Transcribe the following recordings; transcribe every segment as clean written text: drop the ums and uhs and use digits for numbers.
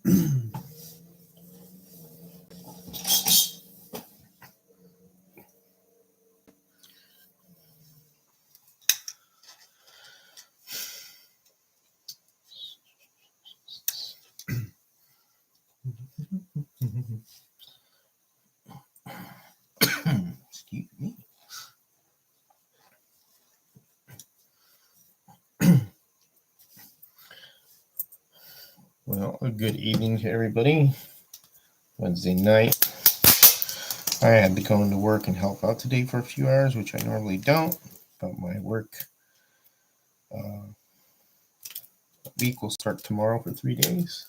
Excuse me. Well, a good evening to everybody. Wednesday night. I had to go into work and help out today for a few hours, which I normally don't. But my work week will start tomorrow for 3 days.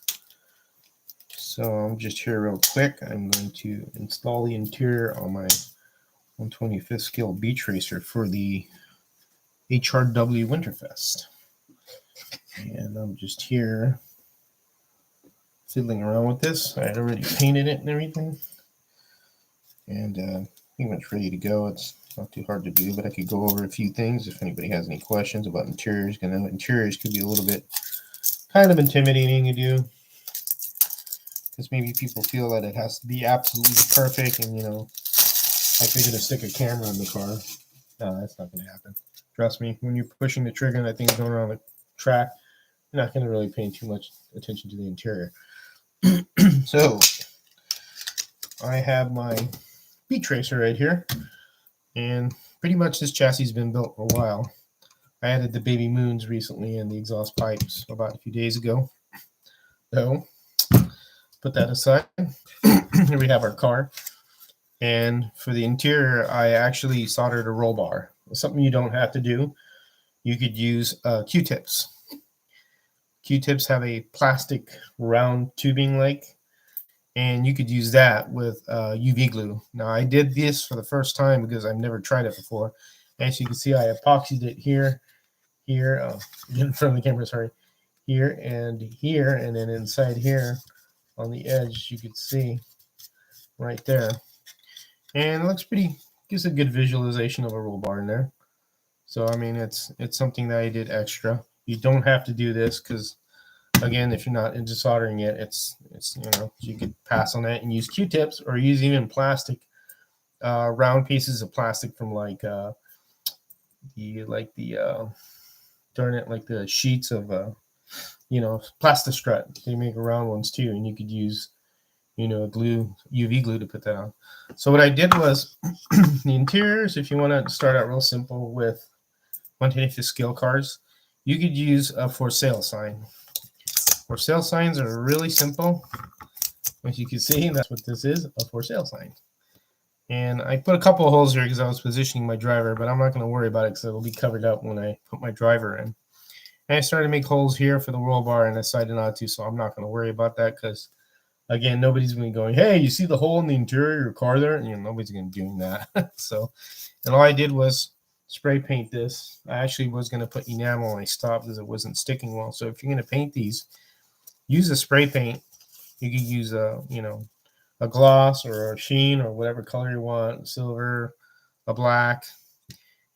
So I'm just here real quick. I'm going to install the interior on my 125th scale beach racer for the HRW Winterfest. And I'm just here fiddling around with this. I had already painted it and everything. And pretty much ready to go. It's not too hard to do, but I could go over a few things if anybody has any questions about interiors. I know interiors could be a little bit kind of intimidating to do, because maybe people feel that it has to be absolutely perfect, and like they're going to stick a camera in the car. No, that's not going to happen. Trust me, when you're pushing the trigger and that thing's going around the track, you're not going to really pay too much attention to the interior. So I have my beach racer right here, and pretty much this chassis has been built for a while. I added the baby moons recently and the exhaust pipes about a few days ago. So put that aside. Here we have our car. And for the interior, I actually soldered a roll bar. It's something you don't have to do. You could use Q-tips. Q-tips have a plastic round tubing and you could use that with UV glue. Now, I did this for the first time because I've never tried it before. As you can see, I epoxied it here, get in front of the camera, sorry, here, and then inside here on the edge, you can see right there. And it looks pretty, gives a good visualization of a roll bar in there. So, I mean, it's something that I did extra. You don't have to do this because, again, if you're not into soldering it, it's you could pass on that and use Q-tips or use even plastic, round pieces of plastic from the sheets of plastic strut. They make round ones too, and you could use UV glue to put that on. So what I did was the interiors, if you want to start out real simple with 125th scale cars, you could use a for sale sign. For sale signs are really simple. As you can see, that's what this is, a for sale sign. And I put a couple of holes here because I was positioning my driver, but I'm not going to worry about it because it'll be covered up when I put my driver in. And I started to make holes here for the roll bar, and I decided not to, so I'm not going to worry about that because, again, nobody's going to be going, hey, you see the hole in the interior of your car there? Nobody's going to be doing that. So, and all I did was spray paint this. I actually was going to put enamel, and I stopped because it wasn't sticking well. So if you're going to paint these, use a spray paint. You could use a gloss or a sheen or whatever color you want, silver, a black.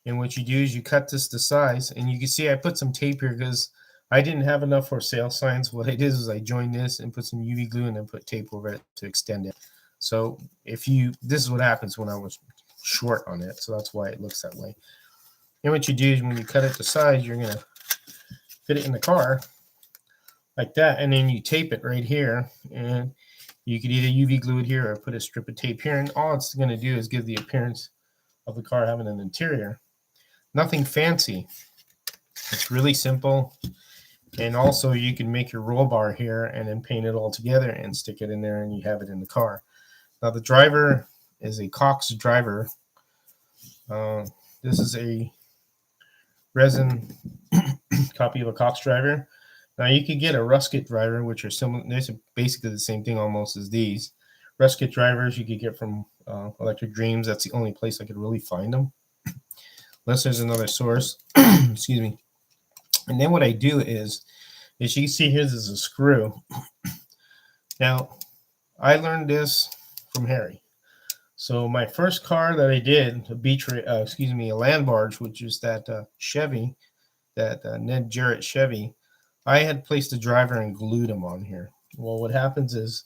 And what you do is you cut this to size, and you can see I put some tape here because I didn't have enough for sale signs. What I did is I joined this and put some UV glue and then put tape over it to extend it. So this is what happens when I was short on it. So that's why it looks that way. And what you do is when you cut it to size, you're going to fit it in the car like that. And then you tape it right here, and you could either UV glue it here or put a strip of tape here. And all it's going to do is give the appearance of the car having an interior. Nothing fancy. It's really simple. And also you can make your roll bar here and then paint it all together and stick it in there, and you have it in the car. Now the driver is a Cox driver. This is a resin copy of a Cox driver. Now you could get a Rusket driver, which are similar. They're basically the same thing almost as these. Rusket drivers you could get from Electric Dreams. That's the only place I could really find them, unless there's another source. Excuse me. And then what I do is you can see here, this is a screw. Now, I learned this from Harry. So my first car that I did, a land barge, which is that Chevy, that Ned Jarrett Chevy, I had placed a driver and glued him on here. Well, what happens is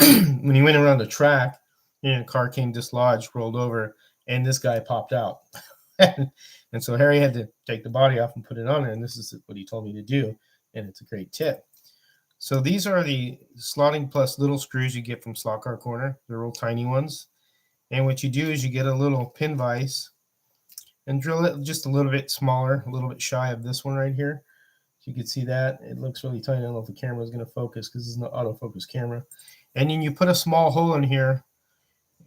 when he went around the track, the car came dislodged, rolled over, and this guy popped out. And so Harry had to take the body off and put it on there, and this is what he told me to do, and it's a great tip. So these are the slotting plus little screws you get from Slot Car Corner. They're real tiny ones. And what you do is you get a little pin vise and drill it just a little bit smaller, a little bit shy of this one right here. So you can see that. It looks really tiny. I don't know if the camera is going to focus because it's an autofocus camera. And then you put a small hole in here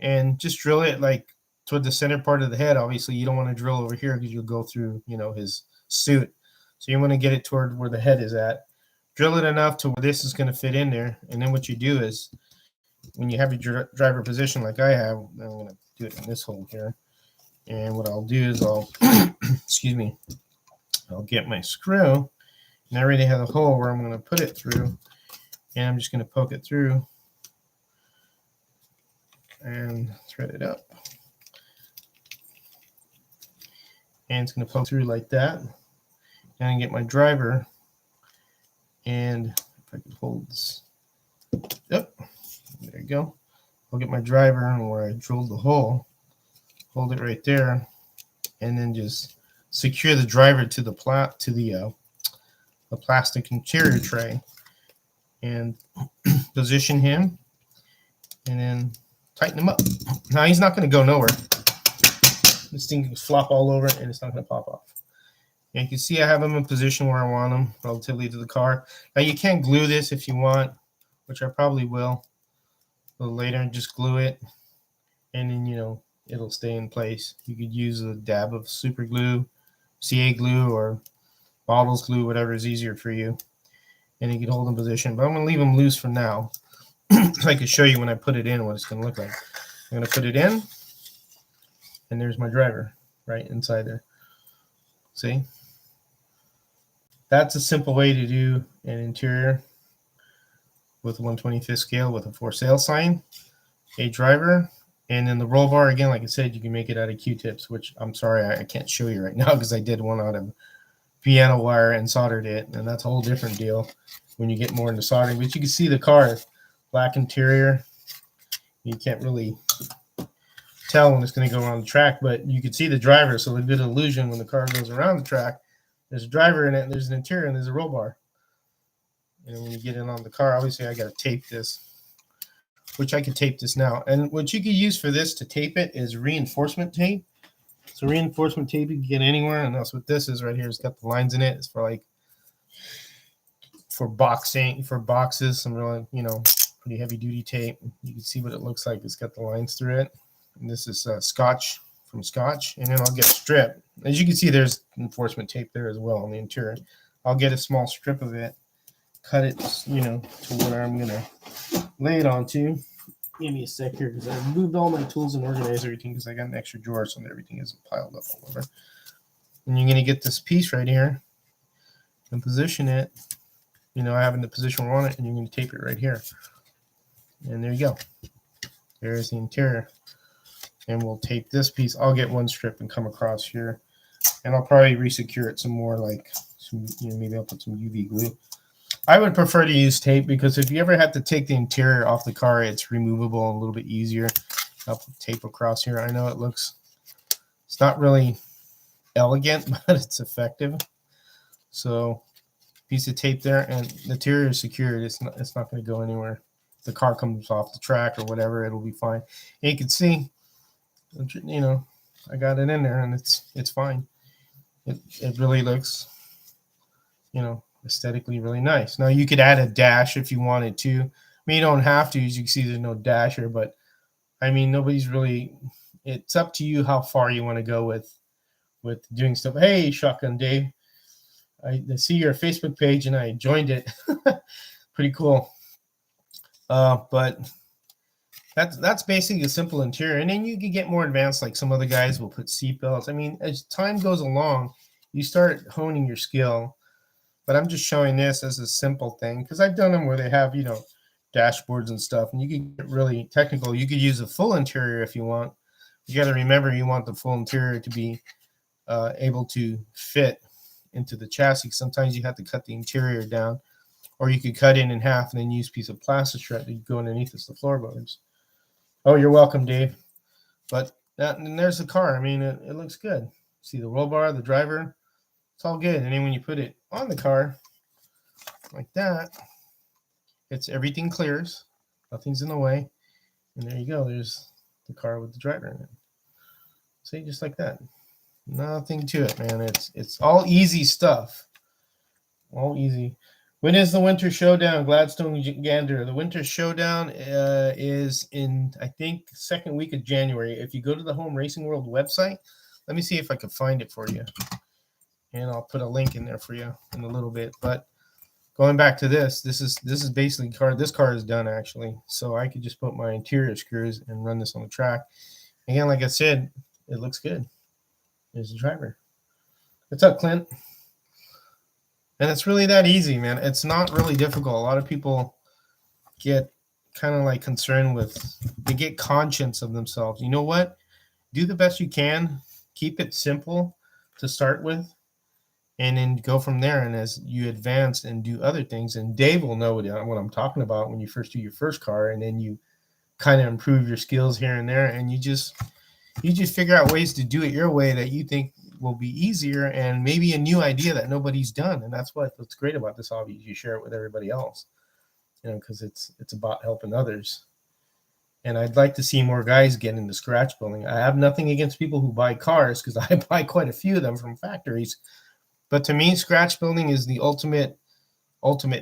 and just drill it like toward the center part of the head. Obviously, you don't want to drill over here because you'll go through, his suit. So you want to get it toward where the head is at. Drill it enough to where this is going to fit in there. And then what you do is when you have your driver position like I have, I'm going to do it in this hole here. And what I'll do is I'll, excuse me, I'll get my screw. And I already have a hole where I'm going to put it through. And I'm just going to poke it through and thread it up. And it's going to poke through like that. And I get my driver. And if I can hold this, yep, there you go. I'll get my driver and where I drilled the hole, hold it right there, and then just secure the driver to the plastic interior tray, and position him, and then tighten him up. Now he's not going to go nowhere. This thing can flop all over, and it's not going to pop off. And you can see I have him in position where I want him relatively to the car. Now you can glue this if you want, which I probably will a little later, and just glue it, and then it'll stay in place. You could use a dab of super glue, CA glue, or bottles glue, whatever is easier for you, and you can hold in position. But I'm going to leave him loose for now so I can show you when I put it in what it's going to look like. I'm going to put it in, and there's my driver right inside there. See? That's a simple way to do an interior with a 1/25th scale with a for sale sign, a driver, and then the roll bar. Again, like I said, you can make it out of Q-tips, which I'm sorry I can't show you right now because I did one out of piano wire and soldered it, and that's a whole different deal when you get more into soldering. But you can see the car, black interior. You can't really tell when it's going to go around the track, but you can see the driver, so a good illusion when the car goes around the track. There's a driver in it, and there's an interior, and there's a roll bar. And when you get in on the car, obviously I got to tape this, which I can tape this now. And what you could use for this to tape it is reinforcement tape. So reinforcement tape you can get anywhere, and that's what this is right here. It's got the lines in it. It's for boxes, some really, pretty heavy duty tape. You can see what it looks like. It's got the lines through it. And this is Scotch from Scotch. And then I'll get a strip. As you can see, there's enforcement tape there as well on the interior. I'll get a small strip of it, cut it, to where I'm going to lay it onto. Give me a sec here because I moved all my tools and organized everything because I got an extra drawer so that everything isn't piled up all over. And you're going to get this piece right here and position it, I have in the position we want it, and you're going to tape it right here. And there you go. There's the interior. And we'll tape this piece. I'll get one strip and come across here. And I'll probably resecure it some more, maybe I'll put some UV glue. I would prefer to use tape because if you ever have to take the interior off the car, it's removable and a little bit easier. I'll put tape across here. I know it's not really elegant, but it's effective. So piece of tape there, and the interior is secured. It's not going to go anywhere. If the car comes off the track or whatever, it'll be fine. And you can see, I got it in there, and it's fine. It really looks, aesthetically really nice. Now you could add a dash if you wanted to. I mean, you don't have to. As you can see, there's no dash here, but I mean, nobody's really. It's up to you how far you want to go with doing stuff. Hey, Shotgun Dave, I see your Facebook page and I joined it. Pretty cool. But that's basically a simple interior, and then you can get more advanced. Like some other guys will put seatbelts. I mean, as time goes along, you start honing your skill. But I'm just showing this as a simple thing because I've done them where they have, dashboards and stuff, and you can get really technical. You could use a full interior if you want. You got to remember you want the full interior to be able to fit into the chassis. Sometimes you have to cut the interior down, or you could cut it in half and then use a piece of plastic strut to go underneath as the floorboards. Oh, you're welcome, Dave. But and there's the car. I mean, it looks good. See the roll bar, the driver, it's all good. And then when you put it on the car like that, it's everything clears, nothing's in the way, and there you go. There's the car with the driver in it. See, just like that. Nothing to it, man. It's all easy stuff. All easy. When is the Winter Showdown, Gladstone Gander? The Winter Showdown is in, I think, second week of January. If you go to the Home Racing World website, let me see if I can find it for you. And I'll put a link in there for you in a little bit. But going back to this is basically car. This car is done, actually. So I could just put my interior screws and run this on the track. Again, like I said, it looks good. There's the driver. What's up, Clint? And it's really that easy, man. It's not really difficult. A lot of people get kind of like concerned with, they get conscious of themselves. You know what? Do the best you can. Keep it simple to start with, and then go from there. And as you advance and do other things, and Dave will know what I'm talking about when you first do your first car, and then you kind of improve your skills here and there, and you just figure out ways to do it your way that you think will be easier, and maybe a new idea that nobody's done. And that's what's great about this hobby, is you share it with everybody else, because it's about helping others. And I'd like to see more guys get into scratch building. I have nothing against people who buy cars, because I buy quite a few of them from factories. But to me, scratch building is the ultimate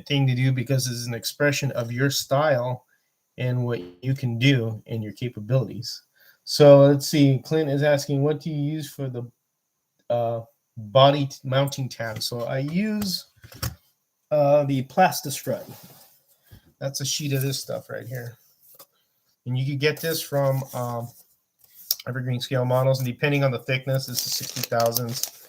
thing to do, because it's an expression of your style and what you can do and your capabilities. So let's see. Clint is asking, what do you use for the body mounting tab? So I use the Plastistrut. That's a sheet of this stuff right here. And you can get this from Evergreen Scale Models. And depending on the thickness, this is 60,000ths.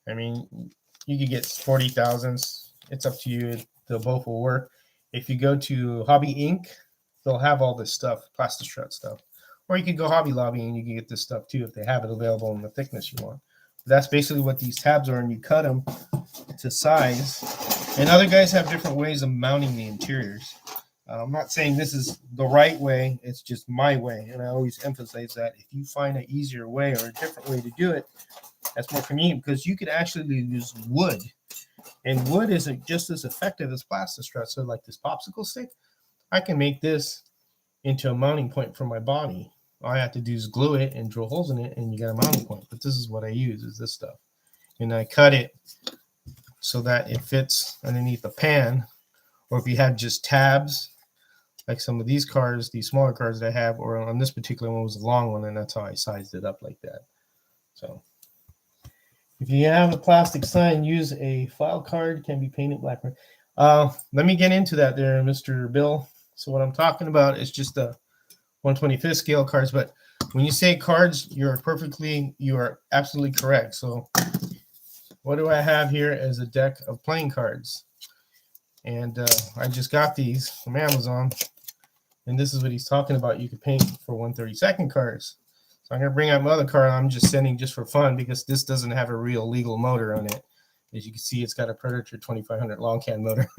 I mean, you could get 40,000ths. It's up to you. They both will work. If you go to Hobby Inc., they'll have all this stuff, Plastistrut stuff. Or you could go Hobby Lobby and you can get this stuff too if they have it available in the thickness you want. That's basically what these tabs are, and you cut them to size. And other guys have different ways of mounting the interiors. I'm not saying this is the right way. It's just my way. And I always emphasize that if you find an easier way or a different way to do it, that's more convenient, because you could actually use wood. And wood isn't just as effective as Plastistrut. So like this popsicle stick, I can make this into a mounting point for my body. All I have to do is glue it and drill holes in it, and you got a mounting point. But this is what I use, is this stuff. And I cut it so that it fits underneath the pan. Or if you have just tabs, like some of these cars, these smaller cars that I have, or on this particular one was a long one, and that's how I sized it up like that. So if you have a plastic sign, use a file card, can be painted black. Let me get into that there, Mr. Bill. So what I'm talking about is just the 125th scale cards. But when you say cards, you are absolutely correct. So what do I have here as a deck of playing cards? And I just got these from Amazon. And this is what he's talking about. You can paint for 132nd cards. So I'm going to bring out my other card. I'm just sending just for fun, because this doesn't have a real legal motor on it. As you can see, it's got a Predator 2500 long can motor.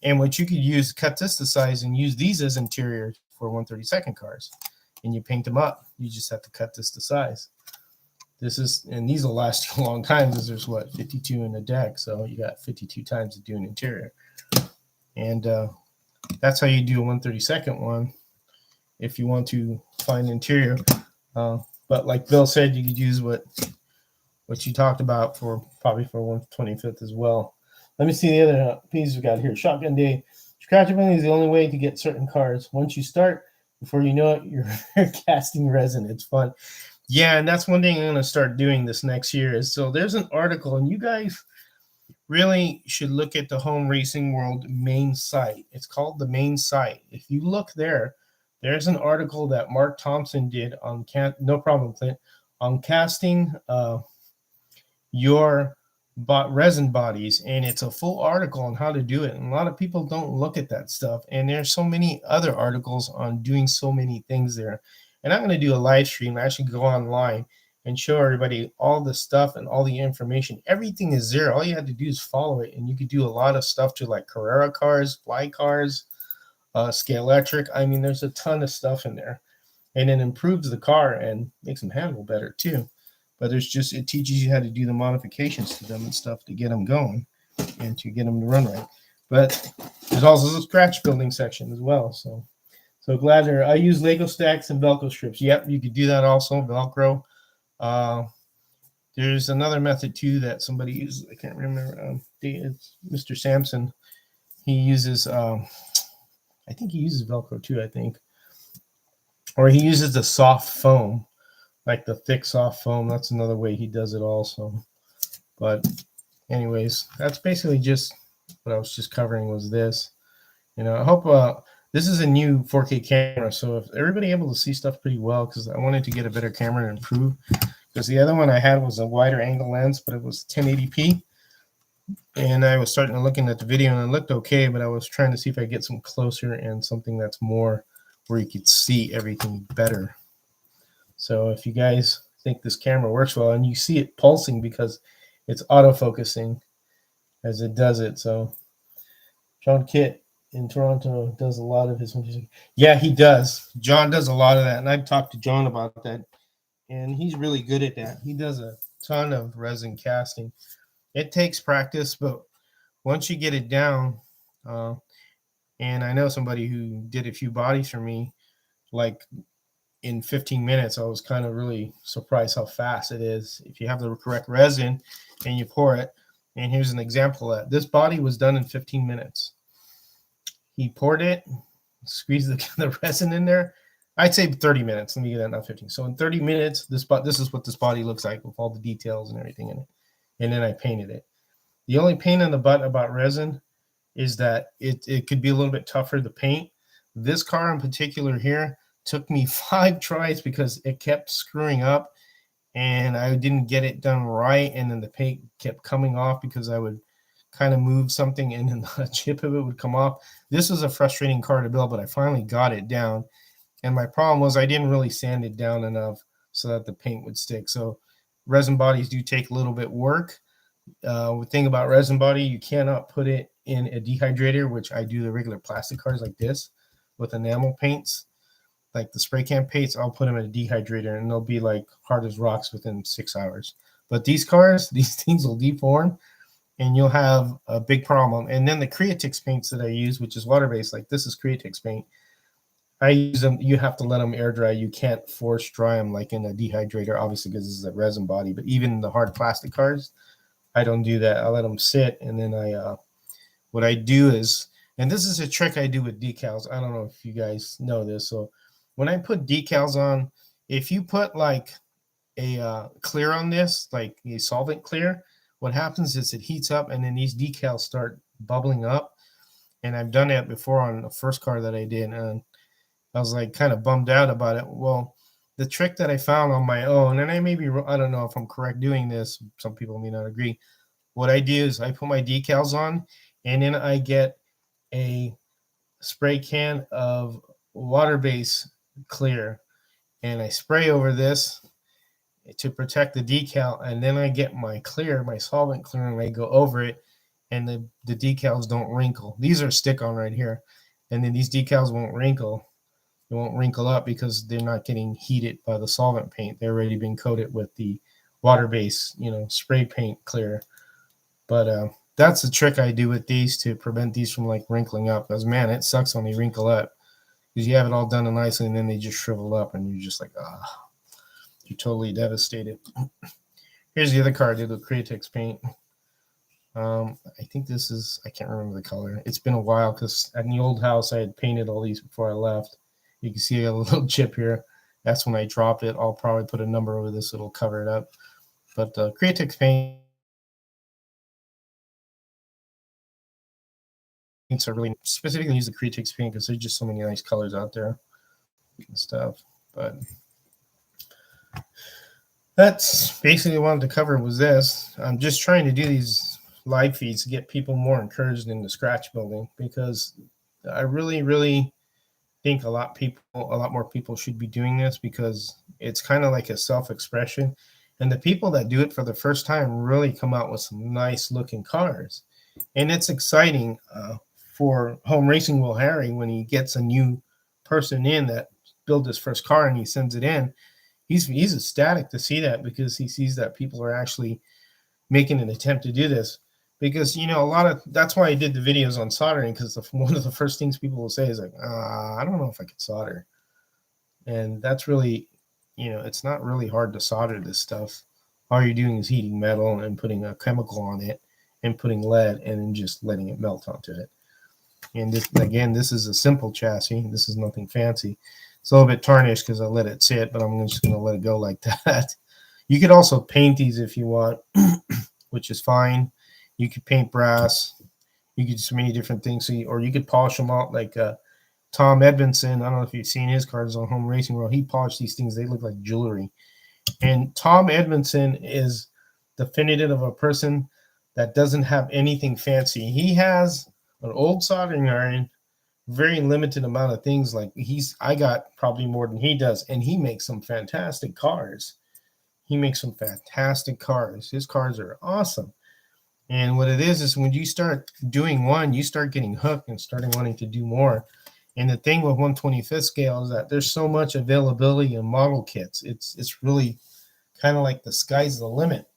And what you could use, cut this to size and use these as interiors for 132nd cars. And you paint them up. You just have to cut this to size. And these will last you a long time, because there's 52 in the deck. So you got 52 times to do an interior. And that's how you do a 132nd one if you want to find interior. But like Bill said, you could use what you talked about for probably for 125th as well. Let me see the other pieces we got here. Shotgun Day. Scratchability is the only way to get certain cards. Once you start, before you know it, you're casting resin. It's fun. Yeah, and that's one thing I'm going to start doing this next year. So there's an article, and you guys really should look at the Home Racing World main site. It's called the main site. If you look there, there's an article that Mark Thompson did on no problem, Clint, on casting your resin bodies, and it's a full article on how to do it. And a lot of people don't look at that stuff, and there's so many other articles on doing so many things there. And I'm going to do a live stream, actually go online and show everybody all the stuff and all the information. Everything is there. All you had to do is follow it, and you could do a lot of stuff to like Carrera cars, fly cars, Scalextric. I mean, there's a ton of stuff in there, and it improves the car and makes them handle better too. But it teaches you how to do the modifications to them and stuff to get them going and to get them to run right. But there's also a scratch building section as well. So glad there. I use Lego stacks and Velcro strips. Yep, you could do that also, Velcro. There's another method too that somebody uses. I can't remember. It's Mr. Sampson. He uses, I think he uses Velcro too, I think. Or he uses the soft foam, like the thick soft foam. That's another way he does it also. But anyways, that's basically just what I was just covering was this. I hope this is a new 4K camera, so if everybody able to see stuff pretty well, because I wanted to get a better camera and improve. Because the other one I had was a wider angle lens, but it was 1080p. And I was starting to looking at the video and it looked okay, but I was trying to see if I get some closer and something that's more where you could see everything better. So if you guys think this camera works well, and you see it pulsing because it's autofocusing as it does it. So John Kitt in Toronto does a lot of his music. Yeah, he does. John does a lot of that, and I've talked to John about that, and he's really good at that. He does a ton of resin casting. It takes practice, but once you get it down, and I know somebody who did a few bodies for me, like in 15 minutes, I was kind of really surprised how fast it is if you have the correct resin and you pour it. And here's an example of that. This body was done in 15 minutes. He poured it, squeezed the resin in there. I'd say 30 minutes. Let me get that, not 15. So in 30 minutes, this is what this body looks like with all the details and everything in it. And then I painted it. The only pain in the butt about resin is that it could be a little bit tougher to paint. This car in particular here took me 5 tries because it kept screwing up and I didn't get it done right. And then the paint kept coming off because I would kind of move something and then the chip of it would come off. This was a frustrating car to build, but I finally got it down. And my problem was I didn't really sand it down enough so that the paint would stick. So resin bodies do take a little bit work. The thing about resin body, you cannot put it in a dehydrator, which I do the regular plastic cars like this with enamel paints. Like the spray can paints, I'll put them in a dehydrator and they'll be like hard as rocks within 6 hours. But these cars, these things will deform and you'll have a big problem. And then the Creatix paints that I use, which is water-based, like this is Creatix paint. I use them, you have to let them air dry. You can't force dry them like in a dehydrator, obviously, because this is a resin body. But even the hard plastic cars, I don't do that. I let them sit, and then what I do is, and this is a trick I do with decals. I don't know if you guys know this. So when I put decals on, if you put like a clear on this, like a solvent clear, what happens is it heats up, and then these decals start bubbling up. And I've done that before on the first car that I did, and I was like kind of bummed out about it. Well, the trick that I found on my own, and I don't know if I'm correct doing this. Some people may not agree. What I do is I put my decals on, and then I get a spray can of water-based clear, and I spray over this to protect the decal, and then I get my solvent clear, and I go over it, and the decals don't wrinkle. These are stick-on right here, and then these decals won't wrinkle. They won't wrinkle up because they're not getting heated by the solvent paint. They're already been coated with the water-based, spray paint clear. But that's the trick I do with these to prevent these from like wrinkling up. Because man, it sucks when they wrinkle up because you have it all done and nicely, and then they just shrivel up, and you're just like, you're totally devastated. Here's the other car I did with Creatix paint. I think this is, I can't remember the color. It's been a while because in the old house I had painted all these before I left. You can see a little chip here. That's when I dropped it. I'll probably put a number over this. It'll cover it up. But Creatix paints are really specifically use the Creatix paint because there's just so many nice colors out there and stuff. But that's basically what I wanted to cover was this. I'm just trying to do these live feeds to get people more encouraged into scratch building because I really, really think a lot more people should be doing this because it's kind of like a self-expression. And the people that do it for the first time really come out with some nice looking cars. And it's exciting for Home Racing Will Harry when he gets a new person in that built his first car and he sends it in. He's ecstatic to see that because he sees that people are actually making an attempt to do this. Because that's why I did the videos on soldering, because one of the first things people will say is like, I don't know if I could solder. And that's really, it's not really hard to solder this stuff. All you're doing is heating metal and putting a chemical on it and putting lead and then just letting it melt onto it. And this is a simple chassis. This is nothing fancy. It's a little bit tarnished because I let it sit, but I'm just going to let it go like that. You could also paint these if you want, which is fine. You could paint brass. You could do so many different things. Or you could polish them out like Tom Edmondson. I don't know if you've seen his cars on Home Racing World. He polished these things. They look like jewelry. And Tom Edmondson is definitive of a person that doesn't have anything fancy. He has an old soldering iron, very limited amount of things. Like I got probably more than he does, and he makes some fantastic cars. His cars are awesome. And what it is when you start doing one, you start getting hooked and starting wanting to do more. And the thing with 1/25th scale is that there's so much availability in model kits. It's really kind of like the sky's the limit.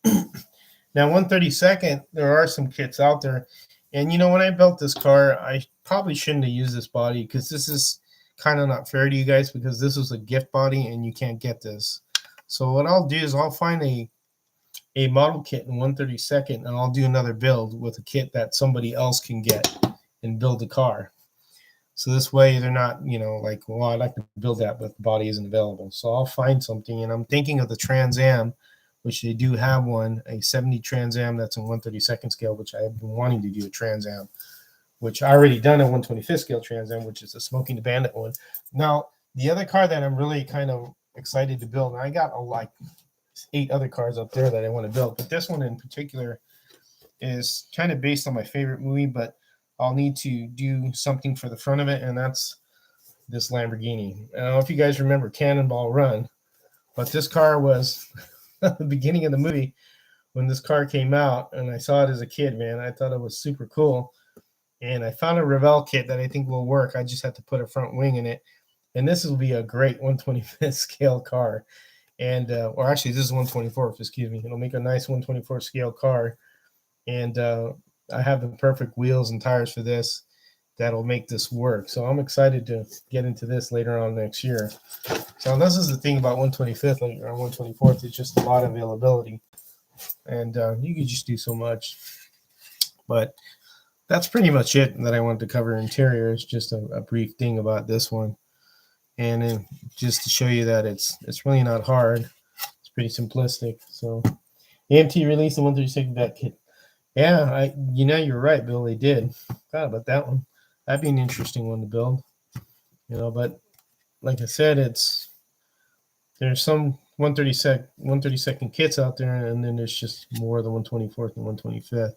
Now, 1/32, there are some kits out there. And, when I built this car, I probably shouldn't have used this body because this is kind of not fair to you guys because this was a gift body and you can't get this. So what I'll do is I'll find a model kit in 1/32 and I'll do another build with a kit that somebody else can get and build the car. So this way they're not, like, well, I'd like to build that, but the body isn't available. So I'll find something, and I'm thinking of the Trans Am, which they do have one, a 70 Trans Am that's in 1/32 scale, which I have been wanting to do a Trans Am, which I already done a 1/25th scale Trans Am, which is a Smoking the Bandit one. Now, the other car that I'm really kind of excited to build, and I got like 8 other cars up there that I want to build, but this one in particular is kind of based on my favorite movie, but I'll need to do something for the front of it, and that's this Lamborghini. I don't know if you guys remember Cannonball Run, but this car was the beginning of the movie when this car came out, and I saw it as a kid, man. I thought it was super cool, and I found a Revell kit that I think will work. I just have to put a front wing in it, and this will be a great 1/25th scale car. And or actually, this is 1/24th, excuse me. It'll make a nice 1/24th scale car, and I have the perfect wheels and tires for this that'll make this work. So I'm excited to get into this later on next year. So this is the thing about 1/25th or 1/24th. It's just a lot of availability, and you can just do so much. But that's pretty much it that I wanted to cover. Interior is just a brief thing about this one, and then just to show you that it's really not hard. It's pretty simplistic. So AMT released the 1/32 vet kit. Yeah, you're right, Bill. They did. Forgot about that one. That'd be an interesting one to build. But like I said, there's some 1/32 kits out there, and then there's just more of the 1/24th and 1/25th.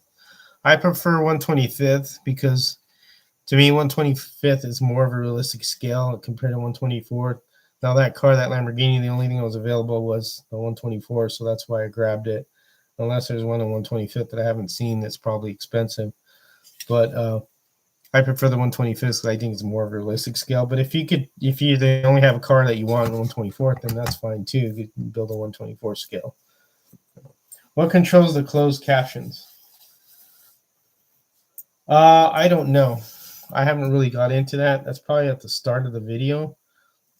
I prefer 1/25th because to me 1/25th is more of a realistic scale compared to 1/24th. Now that car, that Lamborghini, the only thing that was available was the 1/24th, so that's why I grabbed it. Unless there's one on 1/25th that I haven't seen that's probably expensive. But I prefer the 1/25th because I think it's more of a realistic scale. But if they only have a car that you want on 1/24th, then that's fine too. You can build a 1/24th scale. What controls the closed captions? I don't know. I haven't really got into that. That's probably at the start of the video.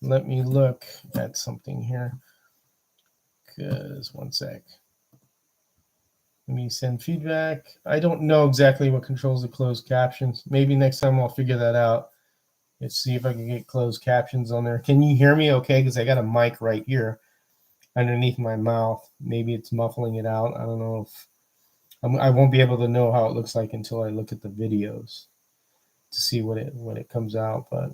Let me look at something here. Because one sec. Let me send feedback. I don't know exactly what controls the closed captions. Maybe next time I'll figure that out. Let's see if I can get closed captions on there. Can you hear me okay? Because I got a mic right here underneath my mouth. Maybe it's muffling it out. I don't know if I won't be able to know how it looks like until I look at the videos to see what it comes out. But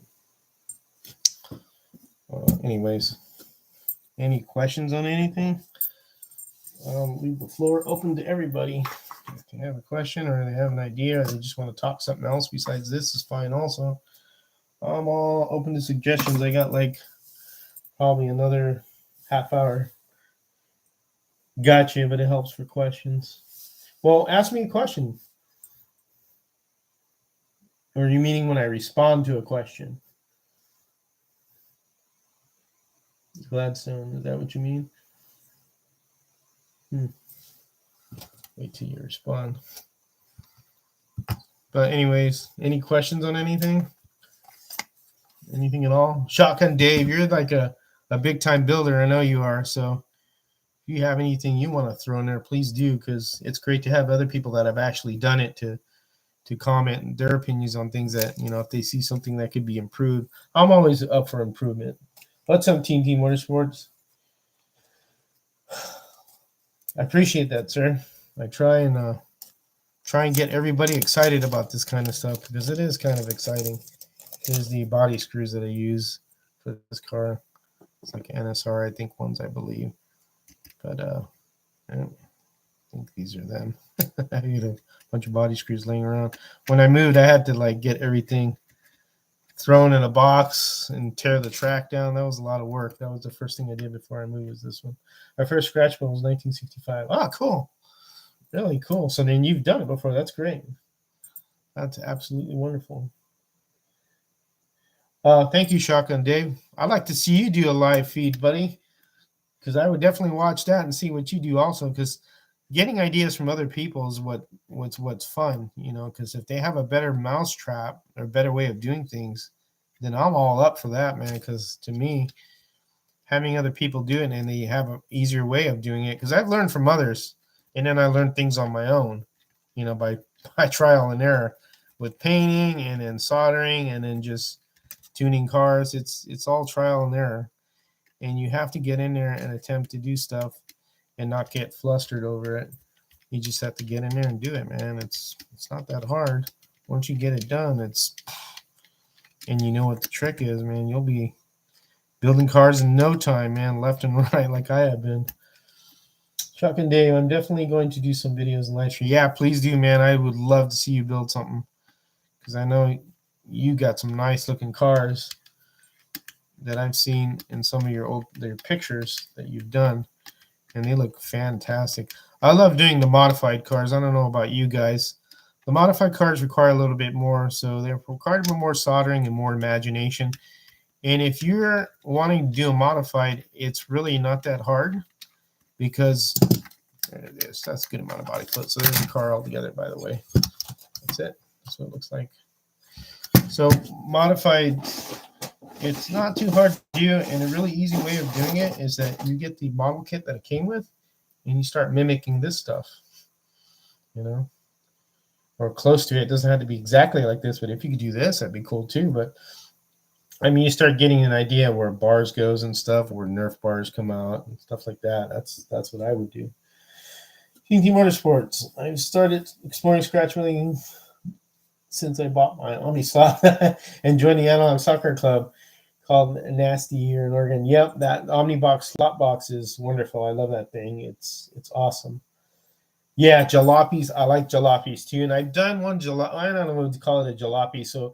anyways, any questions on anything? Leave the floor open to everybody. If they have a question or they have an idea or they just want to talk something else besides this is fine also. I'm all open to suggestions. I got like probably another half hour. Gotcha, but it helps for questions. Well, ask me a question. Or are you meaning when I respond to a question? Gladstone, is that what you mean? Wait till you respond. But anyways, any questions on anything? Anything at all? Shotgun Dave, you're like a big time builder. I know you are. So if you have anything you want to throw in there, please do, because it's great to have other people that have actually done it to comment their opinions on things that, if they see something that could be improved. I'm always up for improvement. What's up, Team Motorsports? I appreciate that, sir. I try and get everybody excited about this kind of stuff, because it is kind of exciting. Here's the body screws that I use for this car. It's like NSR, I think, ones, I believe. But I don't think these are them. I had a bunch of body screws laying around. When I moved, I had to get everything thrown in a box and tear the track down. That was a lot of work. That was the first thing I did before I moved, was this one. My first scratch build was 1965. Ah, cool. Really cool. So then you've done it before. That's great. That's absolutely wonderful. Thank you, Shotgun Dave. I'd like to see you do a live feed, buddy, because I would definitely watch that and see what you do also, because getting ideas from other people is what's fun, because if they have a better mousetrap or a better way of doing things, then I'm all up for that, man, because to me, having other people do it and they have an easier way of doing it, because I've learned from others, and then I learned things on my own, by trial and error with painting and then soldering and then just tuning cars. It's all trial and error, and you have to get in there and attempt to do stuff and not get flustered over it. You just have to get in there and do it, man. It's not that hard. Once you get it done, and you know what the trick is, man, you'll be building cars in no time, man, left and right, like I have been. Chuck and Dave, I'm definitely going to do some videos and live stream. Yeah, please do, man. I would love to see you build something, because I know you got some nice looking cars that I've seen in some of your pictures that you've done, and they look fantastic. I love doing the modified cars. I don't know about you guys. The modified cars require a little bit more, so they require more soldering and more imagination. And if you're wanting to do a modified, it's really not that hard, because there it is. That's a good amount of body foot. So there's the car all together, by the way. That's it. That's what it looks like. So modified, it's not too hard to do, and a really easy way of doing it is that you get the model kit that it came with, and you start mimicking this stuff, or close to it. It doesn't have to be exactly like this, but if you could do this, that'd be cool too. But I mean, you start getting an idea where bars goes and stuff, where Nerf bars come out and stuff like that. That's what I would do. Team Motorsports. I've started exploring scratch building since I bought my OmniSlot and joined the Analog Soccer Club called Nasty here in Oregon. Yep, that OmniBox slot box is wonderful. I love that thing. It's awesome. Yeah, jalopies. I like jalopies too. And I've done one I don't know what to call it, a jalopy. So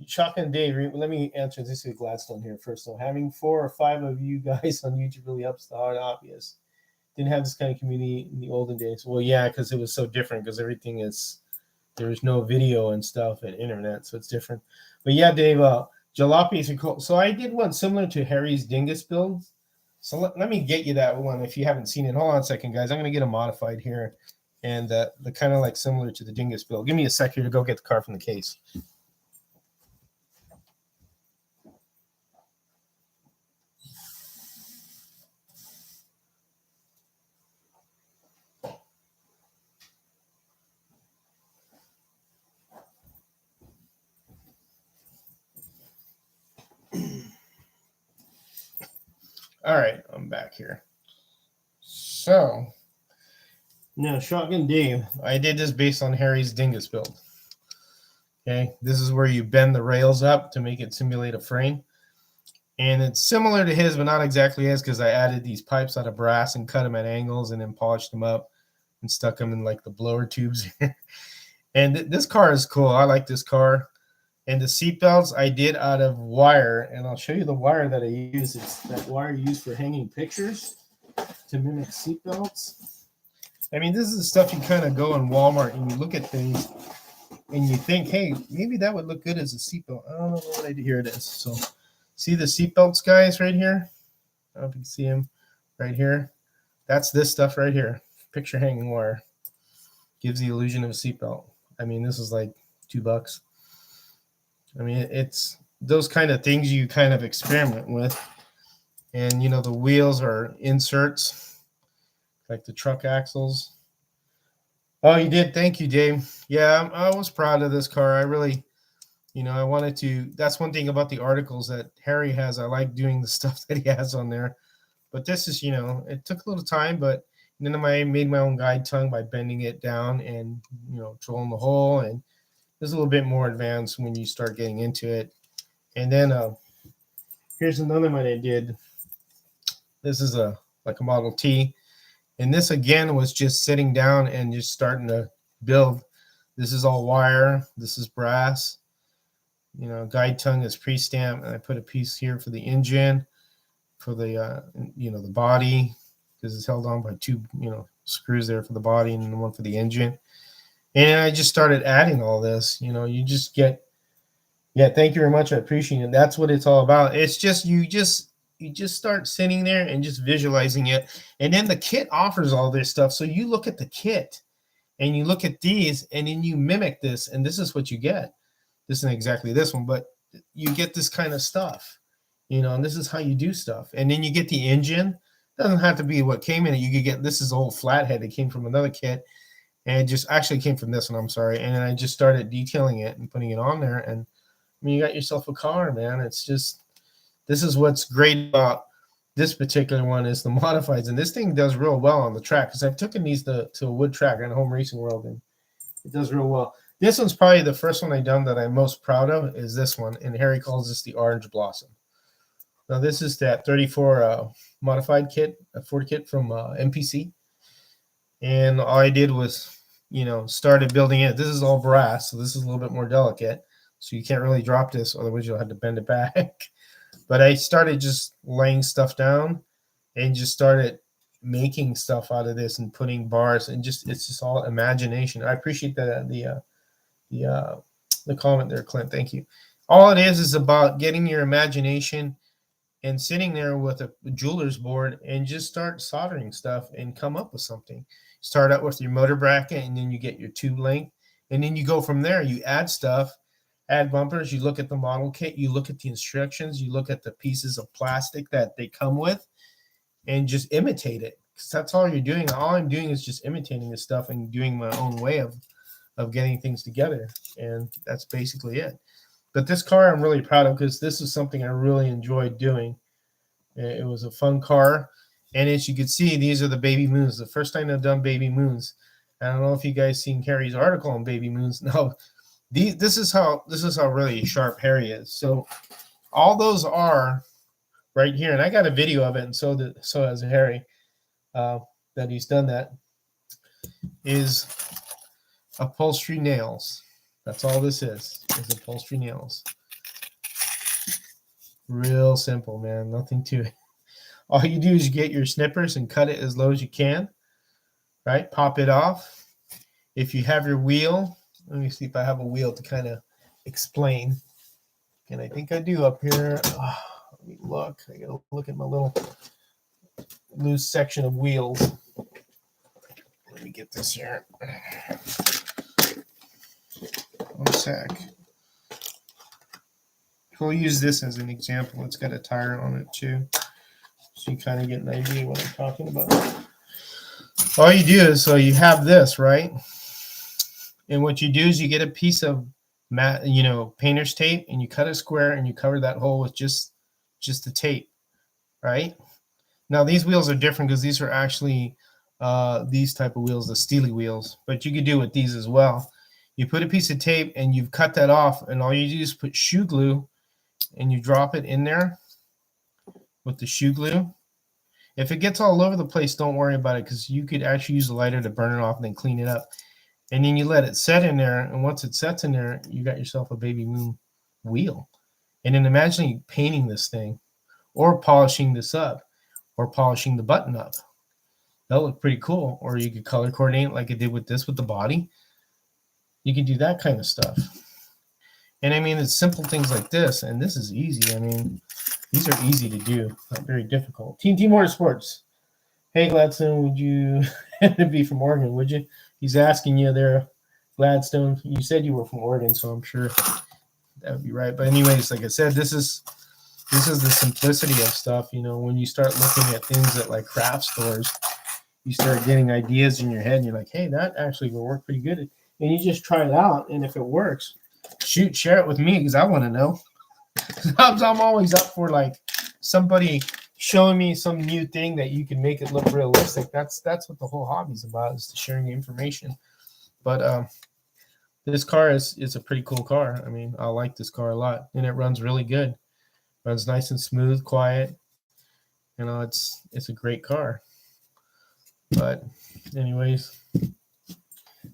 Chuck and Dave, let me answer this with Gladstone here first. So having 4 or 5 of you guys on YouTube really helps the hard obvious. Didn't have this kind of community in the olden days. Well, yeah, because it was so different, because everything is, there's no video and stuff and internet, so it's different. But yeah, Dave, jalopies are cool. So I did one similar to Harry's Dingus build. So let me get you that one if you haven't seen it. Hold on a second, guys. I'm going to get a modified here. And the kind of like similar to the Dingus build. Give me a sec here to go get the car from the case. All right, I'm back here. So now, Shotgun Dave, I did this based on Harry's Dingus build. Okay, this is where you bend the rails up to make it simulate a frame. And it's similar to his, but not exactly his, because I added these pipes out of brass and cut them at angles and then polished them up and stuck them in like the blower tubes. And this car is cool. I like this car. And the seat belts I did out of wire, and I'll show you the wire that I use. It's that wire used for hanging pictures. to mimic seatbelts. I mean, this is the stuff you kind of go in Walmart and you look at things and you think, hey, maybe that would look good as a seatbelt. I don't know what I do. Here it is. So see the seatbelts, guys, right here? I don't know if you can see them right here. That's this stuff right here. Picture hanging wire. Gives the illusion of a seatbelt. I mean, this is like $2. I mean, it's those kind of things you kind of experiment with. And, you know, the wheels are inserts, like the truck axles. Oh, you did? Thank you, Dave. Yeah, I was proud of this car. I really, you know, I wanted to. That's one thing about the articles that Harry has. I like doing the stuff that he has on there. But this is, you know, it took a little time, but then I made my own guide tongue by bending it down and, you know, drilling the hole. And it's a little bit more advanced when you start getting into it. And then here's another one I did. This is like a Model T. And this, again, was just sitting down and just starting to build. This is all wire. This is brass. You know, guide tongue is pre-stamped. And I put a piece here for the engine, for the, you know, the body, because it's held on by two, you know, screws there for the body and one for the engine. And I just started adding all this. You know, you just get, yeah, thank you very much. I appreciate it. That's what it's all about. It's just, you just start sitting there and just visualizing it. And then the kit offers all this stuff. So you look at the kit and you look at these and then you mimic this. And this is what you get. This isn't exactly this one, but you get this kind of stuff. You know, and this is how you do stuff. And then you get the engine. It doesn't have to be what came in it. You could get, this is a whole flathead that came from another kit. And it just actually came from this one, I'm sorry. And then I just started detailing it and putting it on there. And I mean, you got yourself a car, man. It's just, this is what's great about this particular one is the modifieds. And this thing does real well on the track because I've taken these to a wood track on Home Racing World, and it does real well. This one's probably the first one I've done that I'm most proud of is this one. And Harry calls this the Orange Blossom. Now, this is that 34 modified kit, a Ford kit from MPC. And all I did was, you know, started building it. This is all brass, so this is a little bit more delicate. So you can't really drop this, otherwise you'll have to bend it back. But I started just laying stuff down and just started making stuff out of this and putting bars and just, it's just all imagination. I appreciate the comment there, Clint. Thank you. All it is about getting your imagination and sitting there with a jeweler's board and just start soldering stuff and come up with something. Start out with your motor bracket and then you get your tube length. And then you go from there. You add stuff, add bumpers. You look at the model kit. You look at the instructions. You look at the pieces of plastic that they come with and just imitate it. Because that's all you're doing. All I'm doing is just imitating this stuff and doing my own way of getting things together. And that's basically it. But this car I'm really proud of because this is something I really enjoyed doing. It was a fun car. And as you can see, these are the baby moons. The first time I've done baby moons. I don't know if you guys seen Harry's article on baby moons. No, this is how really sharp Harry is. So all those are right here. And I got a video of it, and so has Harry that he's done that, is upholstery nails. That's all this is upholstery nails. Real simple, man. Nothing to it. All you do is you get your snippers and cut it as low as you can, right? Pop it off. If you have your wheel, let me see if I have a wheel to kind of explain. And I think I do up here. Oh, let me look. I got to look at my little loose section of wheels. Let me get this here. One sec. We'll use this as an example. It's got a tire on it too. So you kind of get an idea what I'm talking about. All you do is, so you have this, right? And what you do is you get a piece of painter's tape and you cut a square and you cover that hole with just the tape, right? Now these wheels are different because these are actually these type of wheels, the Steely wheels, but you could do with these as well. You put a piece of tape and you've cut that off, and all you do is put shoe glue and you drop it in there with the shoe glue. If it gets all over the place, don't worry about it because you could actually use a lighter to burn it off and then clean it up. And then you let it set in there, and once it sets in there, you got yourself a baby moon wheel. And then imagine painting this thing or polishing this up or polishing the button up, That'll look pretty cool. Or you could color coordinate like I did with this with the body. You can do that kind of stuff. And I mean, it's simple things like this, and this is easy. I mean, these are easy to do, not very difficult. Team Motorsports. Hey, Gladstone, would you be from Oregon, would you? He's asking you there, Gladstone. You said you were from Oregon, so I'm sure that would be right. But anyways, like I said, this is the simplicity of stuff. You know, when you start looking at things at like craft stores, you start getting ideas in your head, and you're like, hey, that actually will work pretty good. And you just try it out, and if it works, shoot, share it with me because I want to know. I'm always up for like somebody showing me some new thing that you can make it look realistic. That's what the whole hobby's about, is sharing information. But this car is a pretty cool car. I mean, I like this car a lot, and it runs really good. Runs nice and smooth, quiet. You know, it's a great car. But anyways,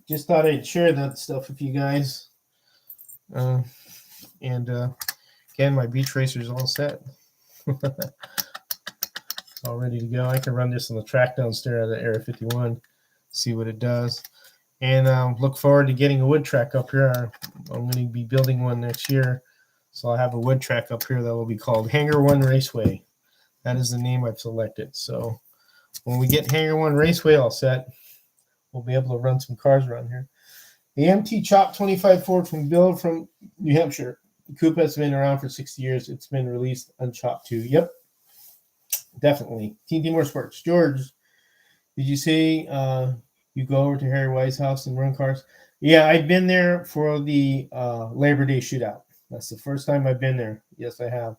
just thought I'd share that stuff with you guys. Again, my beach racer is all set. All ready to go. I can run this on the track downstairs at the Area 51, see what it does. And look forward to getting a wood track up here. I'm going to be building one next year. So I'll have a wood track up here that will be called Hangar 1 Raceway. That is the name I've selected. So when we get Hangar 1 Raceway all set, we'll be able to run some cars around here. The MT Chop 25 Ford from Bill from New Hampshire. The coupe has been around for 60 years. It's been released unchopped too. Yep, definitely. Team Motorsports. George, did you say you go over to Harry White's house and run cars? Yeah, I've been there for the Labor Day shootout. That's the first time I've been there. Yes, I have.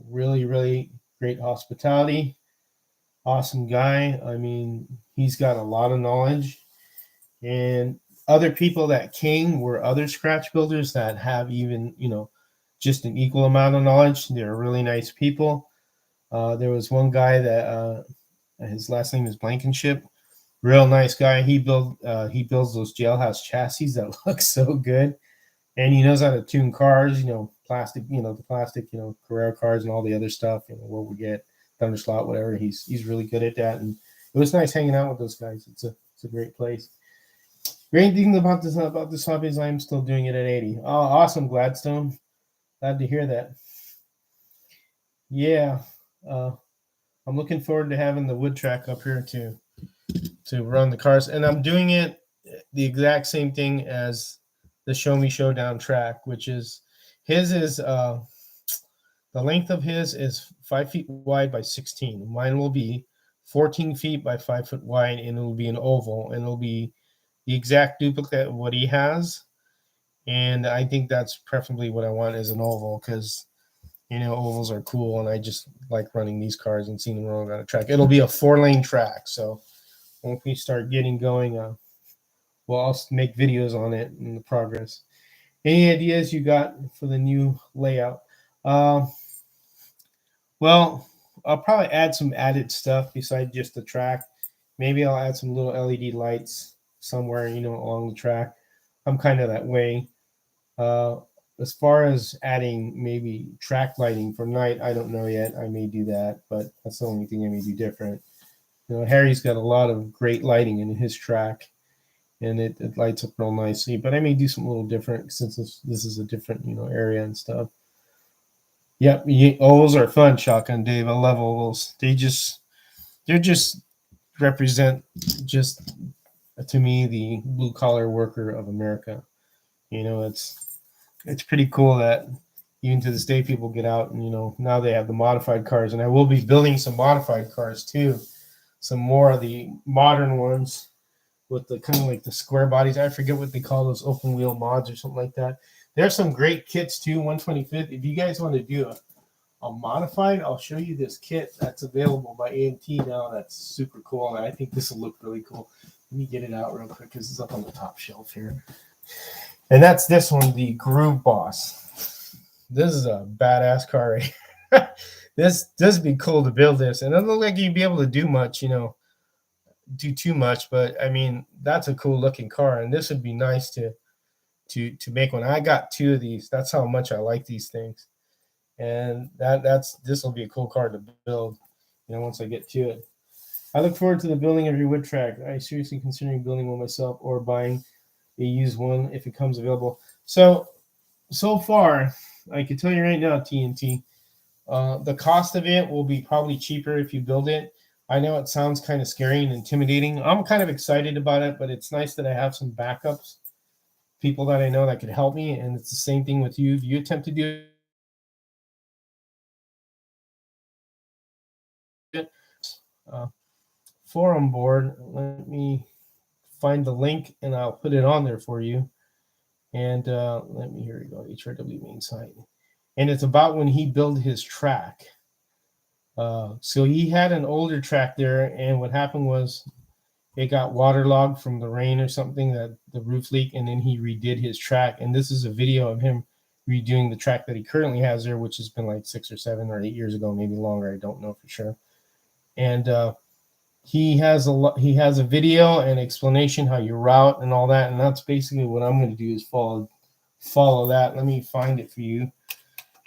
Really, really great hospitality. Awesome guy. I mean, he's got a lot of knowledge. And other people that came were other scratch builders that have even, just an equal amount of knowledge. They're really nice people. There was one guy that his last name is Blankenship. Real nice guy. He builds those jailhouse chassis that look so good. And he knows how to tune cars, plastic, the plastic, Carrera cars and all the other stuff, what we get, Thunderslot, whatever. He's really good at that. And it was nice hanging out with those guys. It's a great place. Great thing about this hobby is I'm still doing it at 80. Oh, awesome, Gladstone. Glad to hear that. Yeah. I'm looking forward to having the wood track up here to run the cars. And I'm doing it the exact same thing as the Show Me Showdown track, which is his is the length of his is 5 feet wide by 16. Mine will be 14 feet by 5 foot wide, and it'll be an oval, and it'll be the exact duplicate of what he has. And I think that's preferably what I want is an oval, because ovals are cool, and I just like running these cars and seeing them run on a track. It'll be a 4-lane track, so once we start getting going, I'll make videos on it and the progress. Any ideas you got for the new layout? Well, I'll probably add some added stuff besides just the track. Maybe I'll add some little LED lights somewhere, along the track. I'm kind of that way. As far as adding maybe track lighting for night, I don't know yet. I may do that, but that's the only thing I may do different. Harry's got a lot of great lighting in his track, and it lights up real nicely. But I may do something a little different since this is a different area and stuff. Yep, ovals are fun, Shotgun Dave. I love ovals. They just represent just, to me, the blue collar worker of America. It's pretty cool that even to this day people get out and now they have the modified cars, and I will be building some modified cars too, some more of the modern ones with the kind of like the square bodies. I forget what they call those, open wheel mods or something like that. There's some great kits too. 125th. If you guys want to do a modified, I'll show you this kit that's available by AMT now. That's super cool, and I think this will look really cool. Let me get it out real quick because it's up on the top shelf here. And that's this one, the Groove Boss. This is a badass car. This would be cool to build this, and it doesn't look like you'd be able to do much, do too much. But I mean, that's a cool looking car, and this would be nice to make one. I got 2 of these. That's how much I like these things, and this will be a cool car to build. Once I get to it. I look forward to the building of your wood track. I seriously considering building one myself or buying a used one if it comes available. So far, I can tell you right now, TNT, the cost of it will be probably cheaper if you build it. I know it sounds kind of scary and intimidating. I'm kind of excited about it, but it's nice that I have some backups, people that I know that could help me. And it's the same thing with you. If you attempt to do it, uh, forum board, let me find the link and I'll put it on there for you. And let me, here we go, HRW main site. And it's about when he built his track. So he had an older track there, and what happened was it got waterlogged from the rain or something, that the roof leak, and then he redid his track. And this is a video of him redoing the track that he currently has there, which has been like 6 or 7 or 8 years ago, maybe longer. I don't know for sure. And he has a video and explanation how you route and all that, and that's basically what I'm going to do is follow that. Let me find it for you.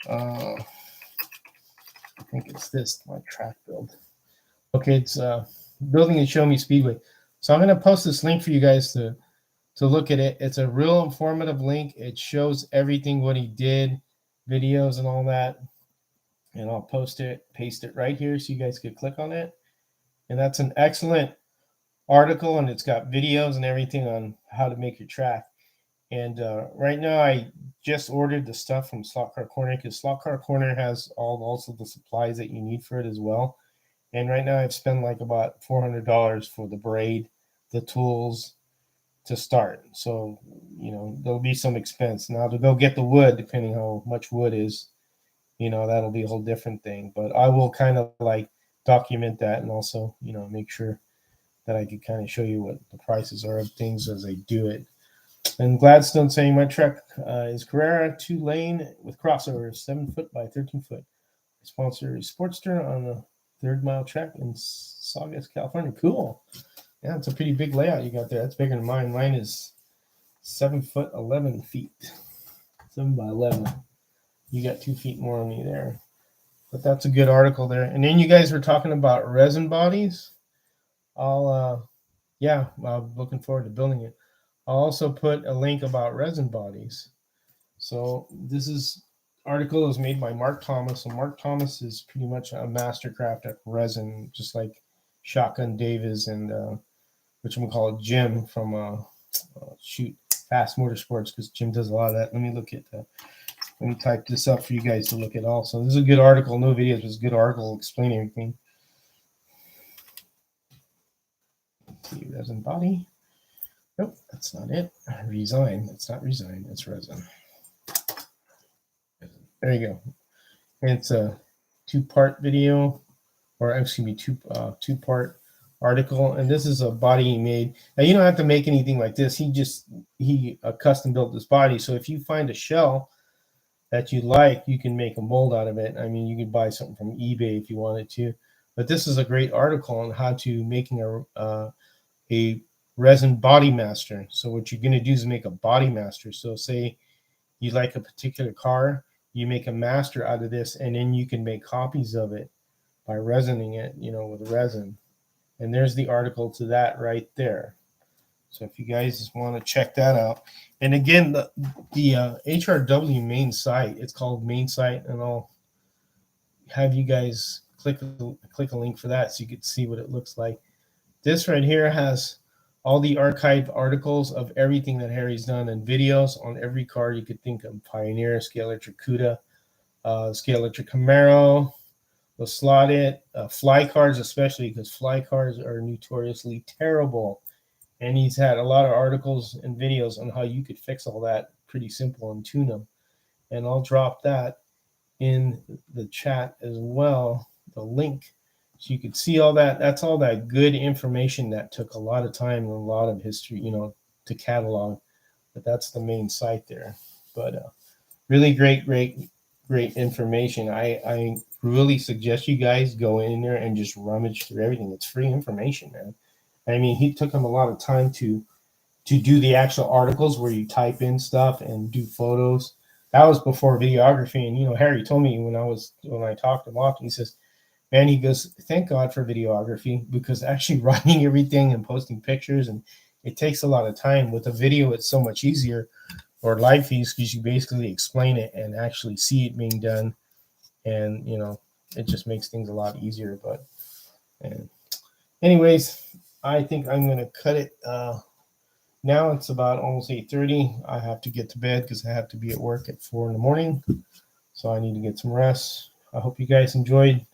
I think it's this, my track build. Okay, it's building and show me Speedway. So I'm going to post this link for you guys to look at it. It's a real informative link. It shows everything what he did, videos and all that. And I'll paste it right here so you guys could click on it. And that's an excellent article, and it's got videos and everything on how to make your track. And right now, I just ordered the stuff from Slot Car Corner because Slot Car Corner has also the supplies that you need for it as well. And right now, I've spent like about $400 for the braid, the tools to start. So, there'll be some expense. Now, to go get the wood, depending how much wood is, that'll be a whole different thing. But I will kind of like document that and also, make sure that I could kind of show you what the prices are of things as I do it. And Gladstone saying my truck is Carrera 2-lane with crossovers, 7 foot by 13 foot. Sponsor is Sportster on the 3rd mile track in Saugus, California. Cool. Yeah, it's a pretty big layout you got there. That's bigger than mine. Mine is 7 foot 11 feet. 7 by 11. You got 2 feet more on me there. But that's a good article there. And then you guys were talking about resin bodies. I'm looking forward to building it. I'll also put a link about resin bodies. So this article is made by Mark Thomas, and Mark Thomas is pretty much a mastercraft at resin, just like Shotgun Davis and whatchamacallit, Jim from Fast Motorsports, because Jim does a lot of that. Let me type this up for you guys to look at also. This is a good article, no videos, but it's a good article explaining everything. Let's see, resin body. Nope, that's not it. Resign. It's not resign. It's resin. There you go. And it's a 2-part video, or excuse me, two-part article. And this is a body he made. Now you don't have to make anything like this. He custom built this body. So if you find a shell that you like, you can make a mold out of it. I mean, you could buy something from eBay if you wanted to. But this is a great article on how to making a resin body master. So what you're going to do is make a body master. So say you like a particular car, you make a master out of this, and then you can make copies of it by resining it, with resin. And there's the article to that right there. So if you guys want to check that out. And again, the HRW main site, it's called main site, and I'll have you guys click a link for that so you can see what it looks like. This right here has all the archived articles of everything that Harry's done and videos on every car you could think of. Pioneer, Scale Electric Cuda, Scale Electric Camaro, the Slotted, fly cars especially, because fly cars are notoriously terrible. And he's had a lot of articles and videos on how you could fix all that pretty simple and tune them. And I'll drop that in the chat as well, the link. So you could see all that. That's all that good information that took a lot of time and a lot of history, to catalog. But that's the main site there. But really great information. I really suggest you guys go in there and just rummage through everything. It's free information, man. I mean, he took him a lot of time to do the actual articles where you type in stuff and do photos. That was before videography. And Harry told me when I talked to him often, he says, And he goes, thank God for videography, because actually writing everything and posting pictures, and it takes a lot of time. With a video, it's so much easier, or live feeds, because you basically explain it and actually see it being done. And, it just makes things a lot easier. But anyways, I think I'm going to cut it. Now it's about almost 8:30. I have to get to bed because I have to be at work at 4 in the morning. So I need to get some rest. I hope you guys enjoyed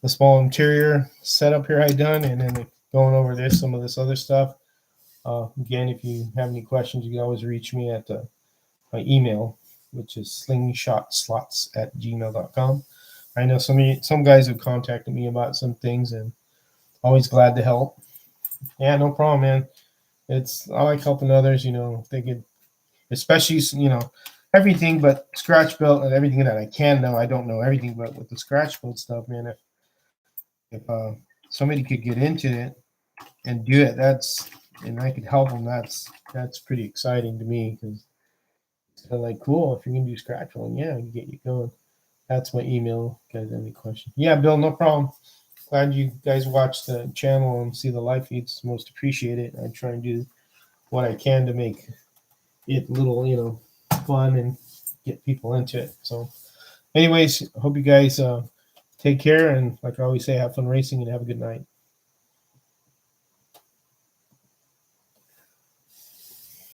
the small interior setup here I done, and then going over some of this other stuff. Again, if you have any questions, you can always reach me at my email, which is slingshotslots@gmail.com. I know some guys have contacted me about some things, and always glad to help. Yeah, no problem, man. I like helping others, if they could, especially, everything but scratch built and everything that I can know. I don't know everything, but with the scratch built stuff, man, if somebody could get into it and do it, and I could help them, that's pretty exciting to me, because they're like, cool, if you're gonna do scratch building, yeah, I can get you going. That's my email. If you guys have any questions? Yeah, Bill, no problem. Glad you guys watch the channel and see the live feeds. Most appreciate it. I try and do what I can to make it a little, fun and get people into it. So, anyways, hope you guys take care, and like I always say, have fun racing and have a good night.